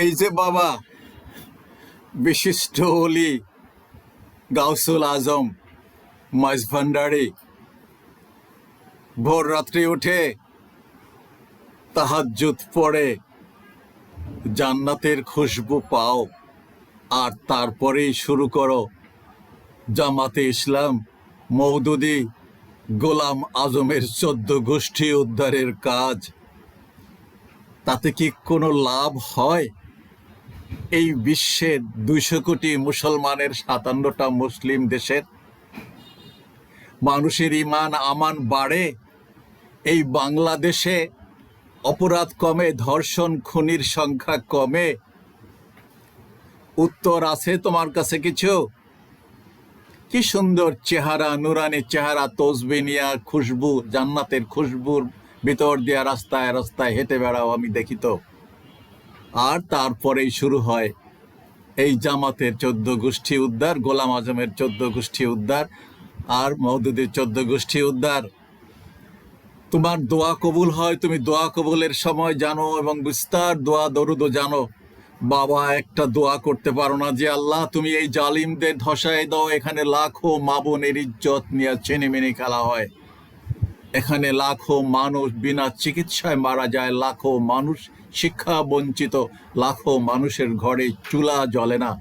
এই যে বাবা, বিশিষ্ট অলি গাউসুল আজম মাঝভান্ডারি ভোর রাত্রে উঠে তাহাজ্জুদ পড়ে জান্নাতের খুশবু পাও, আর তারপরেই শুরু করো জামাতে ইসলাম মওদুদি গোলাম আজমের 14 গোষ্ঠী উদ্ধারের কাজ। তাতে কি কোনো লাভ হয়? এই বিশ্বের 200 কোটি মুসলমানের 57টা মুসলিম দেশের মানুষের ইমান আমান বাড়ে? এই বাংলাদেশে অপরাধ কমে, ধর্ষণ খুনির সংখ্যা কমে? উত্তর আছে তোমার কাছে কিছু? কি সুন্দর চেহারা, নুরানি চেহারা, তসবিহ নিয়া খুশবু, জান্নাতের খুশবুর ভিতর দিয়া রাস্তায় রাস্তায় হেঁটে বেড়াও, আমি দেখি তো। আর তারপরেই শুরু হয় এই জামাতের 14 গোষ্ঠী উদ্ধার, গোলাম আজমের 14 গোষ্ঠী উদ্ধার, আর মওদুদির 14 গোষ্ঠী উদ্ধার। তোমার দোয়া কবুল হয়, তুমি দোয়া কবুলের সময় জানো এবং বিস্তার দোয়া দরুদও জানো। বাবা, একটা দোয়া করতে পারো না যে আল্লাহ তুমি এই জালিমদের ধসায় দাও? এখানে লাখো মা বোনের ইজ্জত নিয়ে ছেনিমেনি খেলা হয়, এখানে লাখো মানুষ বিনা চিকিৎসায় মারা যায়, লাখো মানুষ শিক্ষা বঞ্চিত, লাখো মানুষের ঘরে চুলা জ্বলে না।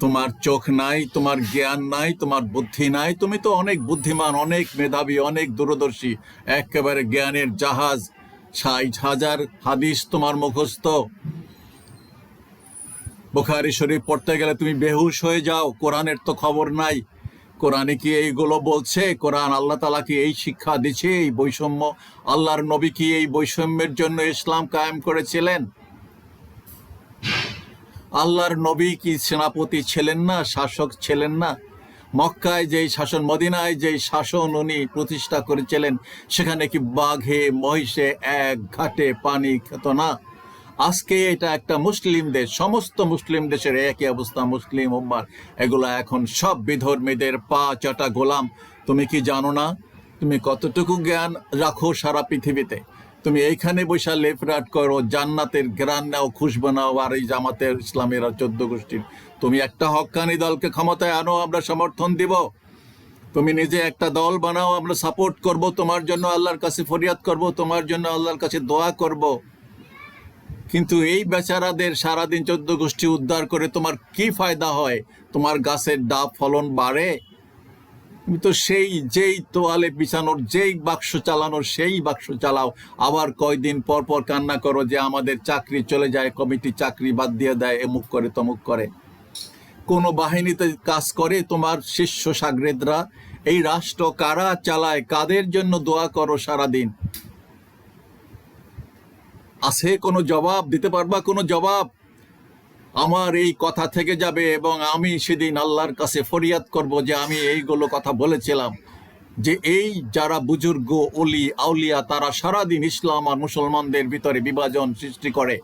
তোমার চোখ নাই, তোমার জ্ঞান নাই, তোমার বুদ্ধি নাই। তুমি তো অনেক বুদ্ধিমান, অনেক মেধাবী, অনেক দূরদর্শী, একেবারে জ্ঞানের জাহাজ। 60,000 হাদিস তোমার মুখস্থ। বুখারী শরীফ পড়তে গেলে তুমি বেহুশ হয়ে যাও। কোরআনের তো খবর নাই। কোরআনে কি এইগুলো বলছে? কোরআন আল্লাহ তাআলা কি এই শিক্ষা দিচ্ছে? এই বৈষম্য, আল্লাহর নবী কি এই বৈষম্যের জন্য ইসলাম কায়েম করেছিলেন? আল্লাহর নবী কি সেনাপতি ছিলেন না, শাসক ছিলেন না? মক্কায় যেই শাসন, মদিনায় যেই শাসন উনি প্রতিষ্ঠা করেছিলেন, সেখানে কি বাঘে মহিষে এক ঘাটে পানি খেত না? আজকে এটা একটা মুসলিম দেশ, সমস্ত মুসলিম দেশের একই অবস্থা। মুসলিম উম্মার এগুলা এখন সব বিধর্মীদের পা চাটা গোলাম। তুমি কি জানো না? তুমি কতটুকু জ্ঞান রাখো সারা পৃথিবীতে? তুমি এইখানে বৈশা লেফরাট করো, জান্নাতের গ্রান নাও, খুশবু নাও, আর এই জামাতের ইসলামের 14 গোষ্ঠীর। তুমি একটা হক্কানি দলকে ক্ষমতায় আনো, আমরা সমর্থন দিব। তুমি নিজে একটা দল বানাও, আমরা সাপোর্ট করব, তোমার জন্য আল্লাহর কাছে ফরিয়াদ করব, তোমার জন্য আল্লাহর কাছে দোয়া করব। কিন্তু এই বেচারাদের সারাদিন 14 গোষ্ঠী উদ্ধার করে তোমার কি ফায়দা হয়? তোমার গাছের ডাব ফলন বাড়ে? তুমি তো সেই যেই তোয়ালে বিছানোর, যেই বাক্স চালানোর সেই বাক্স চালাও, আবার কয়দিন পর পর কান্না করো যে আমাদের চাকরি চলে যায়, কমিটি চাকরি বাদ দিয়ে দেয়, এমুক করে তমুক করে। কোন বাহিনীতে কাজ করে তোমার শিষ্য সাগরেদরা? এই রাষ্ট্র কারা চালায়? কাদের জন্য দোয়া করো সারাদিন? আছে কোনো জবাব? দিতে পারবা কোনো জবাব? আমার এই কথা থেকে যাবে এবং আমি সেদিন আল্লাহর কাছে ফরিয়াদ করব যে আমি এইগুলো কথা বলেছিলাম, যে এই যারা বুজুর্গ অলি আউলিয়া, তারা সারাদিন ইসলাম আর মুসলমানদের ভিতরে বিভাজন সৃষ্টি করে,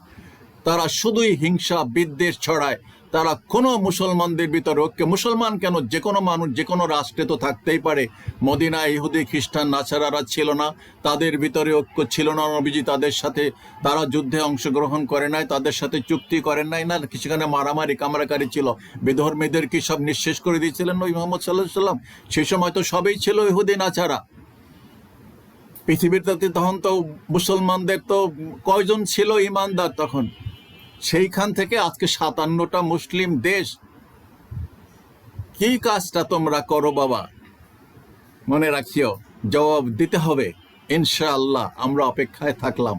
তারা শুধুই হিংসা বিদ্বেষ ছড়ায়, তারা কোনো মুসলমানদের ভিতরে ঐক্য, মুসলমান কেন, যে কোনো মানুষ যে কোনো রাষ্ট্রে তো থাকতেই পারে। মদিনায় ইহুদি খ্রিস্টান নাছারারা ছিল না, তাদের ভিতরে ঐক্য ছিল না। নবীজি তাদের সাথে, তারা যুদ্ধে অংশগ্রহণ করে নাই, তাদের সাথে চুক্তি করেন নাই, না সেখানে মারামারি কামড়াকারি ছিল। বিধর্মীদের কি সব নিঃশেষ করে দিয়েছিলেন নবী মুহাম্মদ সাল্লাল্লাহু আলাইহি সাল্লাম? সেই সময় তো সবই ছিল ইহুদি নাছারা। পৃথিবীতে তখন তো মুসলমানদের তো কয়জন ছিল ইমানদার তখন? সেইখান থেকে আজকে 57টা মুসলিম দেশ। কি কাজটা তোমরা করো বাবা? মনে রাখিও, জবাব দিতে হবে। ইনশাআল্লাহ আমরা অপেক্ষায় থাকলাম।